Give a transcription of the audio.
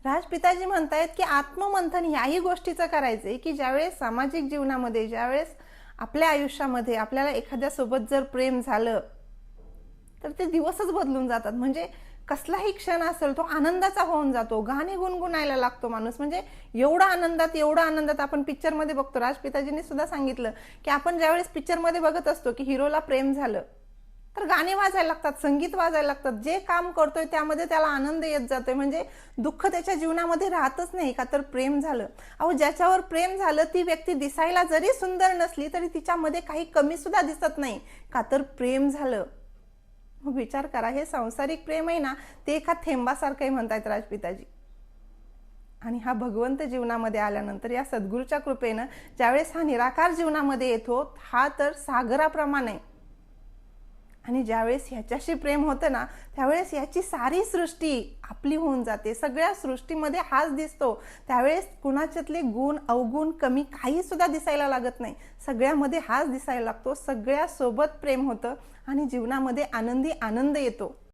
राजपिताजी म्हणतायत की आत्ममंथन याही गोष्टीचं करायचंय की ज्यावेळेस सामाजिक जीवनामध्ये, ज्यावेळेस आपल्या आयुष्यामध्ये आपल्याला एखाद्यासोबत जर प्रेम झालं तर ते दिवसच बदलून जातात. म्हणजे कसलाही क्षण असेल तो आनंदाचा होऊन जातो, गाणे गुणगुणायला लागतो माणूस. म्हणजे एवढा आनंदात आपण पिक्चरमध्ये बघतो. राजपिताजींनी सुद्धा सांगितलं की आपण ज्यावेळेस पिक्चरमध्ये बघत असतो की हिरोला प्रेम झालं तर गाणे वाजायला लागतात, संगीत वाजायला लागतात, जे काम करतोय त्यामध्ये त्याला आनंद येत जातोय. म्हणजे दुःख त्याच्या जीवनामध्ये राहतच नाही का तर प्रेम झालं. अहो, ज्याच्यावर प्रेम झालं ती व्यक्ती दिसायला जरी सुंदर नसली तरी तिच्यामध्ये काही कमी सुद्धा दिसत नाही का तर प्रेम झालं. मग विचार करा, हे सांसारिक प्रेम आहे ना ते एका थेंबासारखं म्हणतायत राजपिताजी. आणि हा भगवंत जीवनामध्ये आल्यानंतर या सद्गुरूच्या कृपेनं ज्यावेळेस हा निराकार जीवनामध्ये येतो हा तर सागराप्रमाणे. आणि ज्यावेळेस ह्याच्याशी प्रेम होतं ना त्यावेळेस याची सारी सृष्टी आपली होऊन जाते. सगळ्या सृष्टीमध्ये हाच दिसतो. त्यावेळेस कुणाच्यातले गुण अवगुण कमी काही सुद्धा दिसायला लागत नाही, सगळ्यामध्ये हाच दिसायला लागतो. सगळ्या सोबत प्रेम होतं आणि जीवनामध्ये आनंदी आनंद येतो.